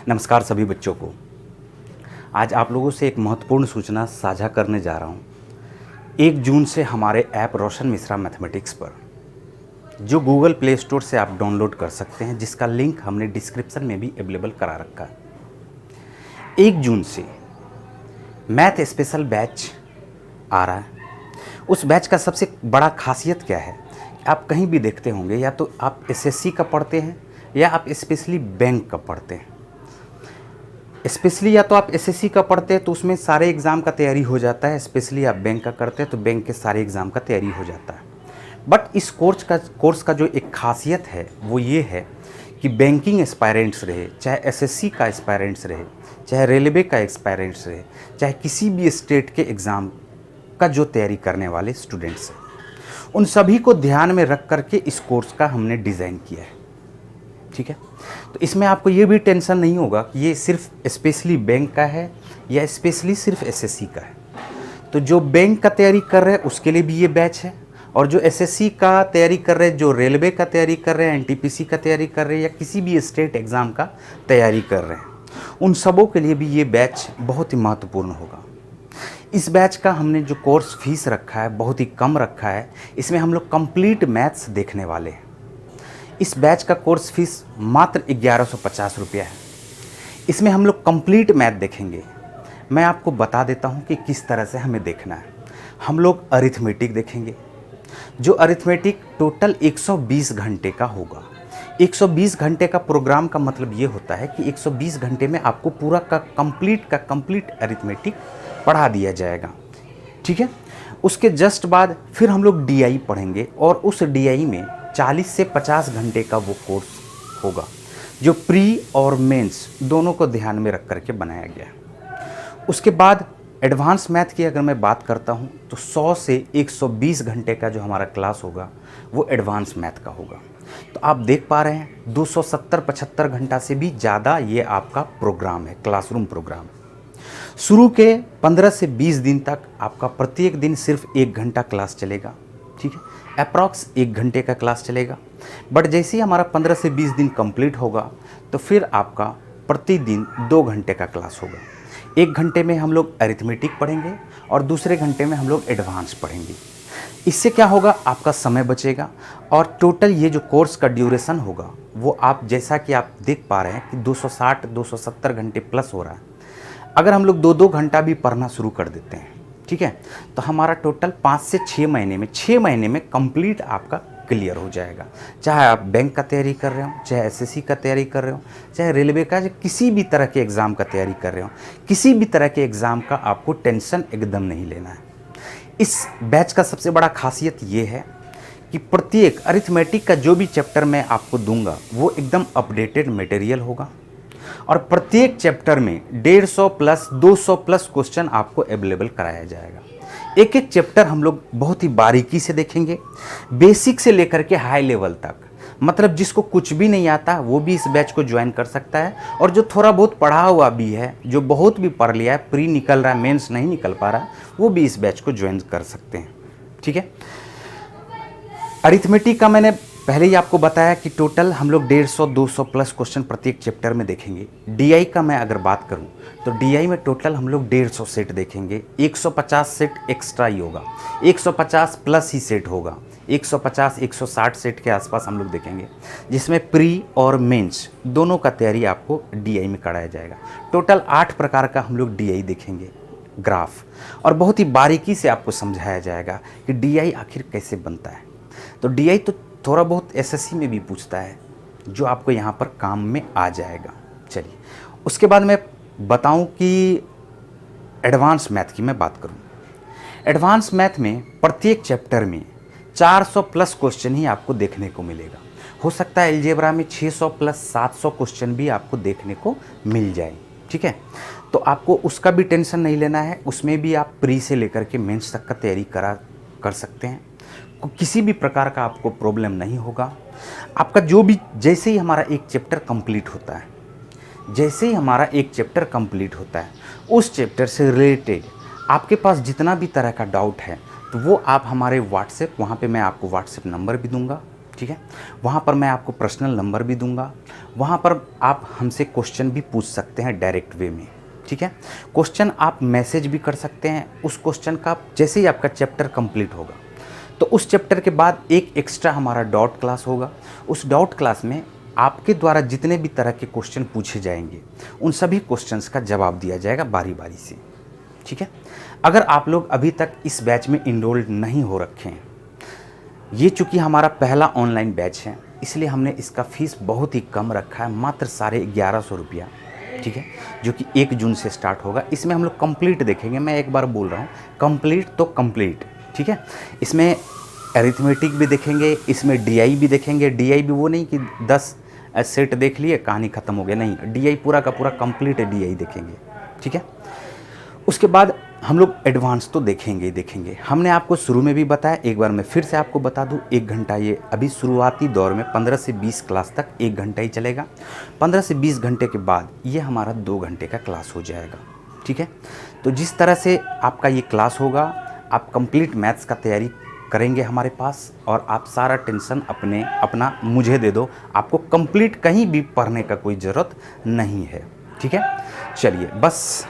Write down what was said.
नमस्कार सभी बच्चों को। आज आप लोगों से एक महत्वपूर्ण सूचना साझा करने जा रहा हूँ। 1 जून से हमारे ऐप रोशन मिश्रा मैथमेटिक्स पर, जो गूगल प्ले स्टोर से आप डाउनलोड कर सकते हैं, जिसका लिंक हमने डिस्क्रिप्शन में भी अवेलेबल करा रखा है। 1 जून से मैथ स्पेशल बैच आ रहा है। उस बैच का सबसे बड़ा खासियत क्या है, आप कहीं भी देखते होंगे या तो आप एसएससी का पढ़ते हैं या आप स्पेशली बैंक का पढ़ते हैं। स्पेशली या तो आप एसएससी का पढ़ते हैं तो उसमें सारे एग्ज़ाम का तैयारी हो जाता है, स्पेशली आप बैंक का करते हैं तो बैंक के सारे एग्ज़ाम का तैयारी हो जाता है। बट इस कोर्स का जो एक खासियत है वो ये है कि बैंकिंग एस्पायरेंट्स रहे, चाहे एसएससी का एस्पायरेंट्स रहे, चाहे रेलवे का एस्पायरेंट्स रहे, चाहे किसी भी स्टेट के एग्ज़ाम का जो तैयारी करने वाले स्टूडेंट्स हैं, उन सभी को ध्यान में रख करके इस कोर्स का हमने डिज़ाइन किया है। ठीक है, तो इसमें आपको ये भी टेंशन नहीं होगा कि ये सिर्फ स्पेशली बैंक का है या स्पेशली सिर्फ एसएससी का है। तो जो बैंक का तैयारी कर रहे हैं उसके लिए भी ये बैच है, और जो एसएससी का तैयारी कर रहे हैं, जो रेलवे का तैयारी कर रहे हैं, एनटीपीसी का तैयारी कर रहे हैं या किसी भी स्टेट एग्ज़ाम का तैयारी कर रहे हैं, उन सबों के लिए भी ये बैच बहुत ही महत्वपूर्ण होगा। इस बैच का हमने जो कोर्स फीस रखा है बहुत ही कम रखा है। इसमें हम लोग कंप्लीट मैथ्स देखने वाले हैं। इस बैच का कोर्स फीस मात्र 1150 रुपया है। इसमें हम लोग कंप्लीट मैथ देखेंगे। मैं आपको बता देता हूं कि किस तरह से हमें देखना है। हम लोग अरिथमेटिक देखेंगे, जो अरिथमेटिक टोटल 120 घंटे का होगा। 120 घंटे का प्रोग्राम का मतलब ये होता है कि 120 घंटे में आपको पूरा का कंप्लीट अरिथमेटिक पढ़ा दिया जाएगा। ठीक है, उसके जस्ट बाद फिर हम लोग डीआई पढ़ेंगे, और उस डीआई में 40 से 50 घंटे का वो कोर्स होगा, जो प्री और मेंस दोनों को ध्यान में रख करके बनाया गया है। उसके बाद एडवांस मैथ की अगर मैं बात करता हूँ तो 100 से 120 घंटे का जो हमारा क्लास होगा वो एडवांस मैथ का होगा। तो आप देख पा रहे हैं 270-75 घंटा से भी ज़्यादा ये आपका प्रोग्राम है, क्लासरूम प्रोग्राम। शुरू के 15 से 20 दिन तक आपका प्रत्येक दिन सिर्फ 1 घंटा क्लास चलेगा। ठीक है, अप्रॉक्स 1 घंटे का क्लास चलेगा। बट जैसे ही हमारा 15 से 20 दिन कंप्लीट होगा तो फिर आपका प्रतिदिन 2 घंटे का क्लास होगा। 1 घंटे में हम लोग अरिथमेटिक पढ़ेंगे और दूसरे घंटे में हम लोग एडवांस पढ़ेंगे। इससे क्या होगा, आपका समय बचेगा, और टोटल ये जो कोर्स का ड्यूरेशन होगा वो आप जैसा कि आप देख पा रहे हैं कि 260-270 घंटे प्लस हो रहा है। अगर हम लोग 2-2 घंटा भी पढ़ना शुरू कर देते हैं, ठीक है, तो हमारा टोटल 5 से 6 महीने में कंप्लीट आपका क्लियर हो जाएगा। चाहे आप बैंक का तैयारी कर रहे हो, चाहे एसएससी का तैयारी कर रहे हो, चाहे रेलवे का, चाहे किसी भी तरह के एग्ज़ाम का तैयारी कर रहे हो, किसी भी तरह के एग्ज़ाम का आपको टेंशन एकदम नहीं लेना है। इस बैच का सबसे बड़ा खासियत ये है कि प्रत्येक अरिथमेटिक का जो भी चैप्टर मैं आपको दूंगा वो एकदम अपडेटेड मटेरियल होगा, और प्रत्येक चैप्टर में 150 प्लस 200 प्लस क्वेश्चन आपको अवेलेबल कराया जाएगा। एक एक चैप्टर हम लोग बहुत ही बारीकी से देखेंगे, बेसिक से लेकर के हाई लेवल तक। मतलब जिसको कुछ भी नहीं आता वो भी इस बैच को ज्वाइन कर सकता है, और जो थोड़ा बहुत पढ़ा हुआ भी है, जो बहुत भी पढ़ लिया है, प्री निकल रहा है, मेंस नहीं निकल पा रहा है, वो भी इस बैच को ज्वाइन कर सकते हैं। ठीक है, अरिथमेटिक का मैंने पहले ही आपको बताया कि टोटल हम लोग 150-200 प्लस क्वेश्चन प्रत्येक चैप्टर में देखेंगे। डीआई का मैं अगर बात करूं तो डीआई में टोटल हम लोग 150 सेट देखेंगे। 150 सेट एक्स्ट्रा ही होगा, 150 प्लस ही सेट होगा। 150-160 सेट के आसपास हम लोग देखेंगे, जिसमें प्री और मेंस दोनों का तैयारी आपको डीआई में कराया जाएगा। टोटल 8 प्रकार का हम लोग डीआई देखेंगे, ग्राफ, और बहुत ही बारीकी से आपको समझाया जाएगा कि डीआई आखिर कैसे बनता है। तो डीआई तो थोड़ा बहुत एसएससी में भी पूछता है, जो आपको यहाँ पर काम में आ जाएगा। चलिए, उसके बाद मैं बताऊं कि एडवांस मैथ की मैं बात करूं। एडवांस मैथ में प्रत्येक चैप्टर में 400 प्लस क्वेश्चन ही आपको देखने को मिलेगा। हो सकता है अलजेब्रा में 600 प्लस 700 क्वेश्चन भी आपको देखने को मिल जाए। ठीक है, तो आपको उसका भी टेंशन नहीं लेना है। उसमें भी आप प्री से लेकर के मेंस तक का तैयारी कर सकते हैं। किसी भी प्रकार का आपको प्रॉब्लम नहीं होगा। आपका जो भी, जैसे ही हमारा एक चैप्टर कंप्लीट होता है, उस चैप्टर से रिलेटेड आपके पास जितना भी तरह का डाउट है तो वो आप हमारे व्हाट्सएप, वहाँ पे मैं आपको व्हाट्सएप नंबर भी दूंगा, ठीक है। वहाँ पर मैं आपको पर्सनल नंबर भी दूंगा, वहाँ पर आप हमसे क्वेश्चन भी पूछ सकते हैं डायरेक्ट वे में, ठीक है। क्वेश्चन आप मैसेज भी कर सकते हैं। उस क्वेश्चन का जैसे ही आपका चैप्टर कंप्लीट होगा तो उस चैप्टर के बाद एक एक्स्ट्रा हमारा डॉट क्लास होगा। उस डॉट क्लास में आपके द्वारा जितने भी तरह के क्वेश्चन पूछे जाएंगे उन सभी क्वेश्चंस का जवाब दिया जाएगा बारी बारी से, ठीक है। अगर आप लोग अभी तक इस बैच में इनरोल्ड नहीं हो रखे हैं, ये चूँकि हमारा पहला ऑनलाइन बैच है इसलिए हमने इसका फ़ीस बहुत ही कम रखा है, मात्र 1150 रुपया, ठीक है, जो कि 1 जून से स्टार्ट होगा। इसमें हम लोग कंप्लीट देखेंगे, मैं एक बार बोल रहा हूँ कंप्लीट तो कंप्लीट, ठीक है। इसमें अरिथमेटिक भी देखेंगे, इसमें डीआई भी देखेंगे। डीआई भी वो नहीं कि 10 सेट देख लिए कहानी ख़त्म हो गया, नहीं, डीआई पूरा का पूरा कंप्लीट डीआई देखेंगे, ठीक है। उसके बाद हम लोग एडवांस तो देखेंगे ही देखेंगे। हमने आपको शुरू में भी बताया, एक बार मैं फिर से आपको बता दूं, 1 घंटा ये अभी शुरुआती दौर में 15 से 20 क्लास तक 1 घंटा ही चलेगा। 15 से 20 घंटे के बाद ये हमारा 2 घंटे का क्लास हो जाएगा, ठीक है। तो जिस तरह से आपका ये क्लास होगा, आप कंप्लीट मैथ्स का तैयारी करेंगे हमारे पास और आप सारा टेंशन अपना मुझे दे दो, आपको कंप्लीट कहीं भी पढ़ने का कोई ज़रूरत नहीं है, ठीक है। चलिए बस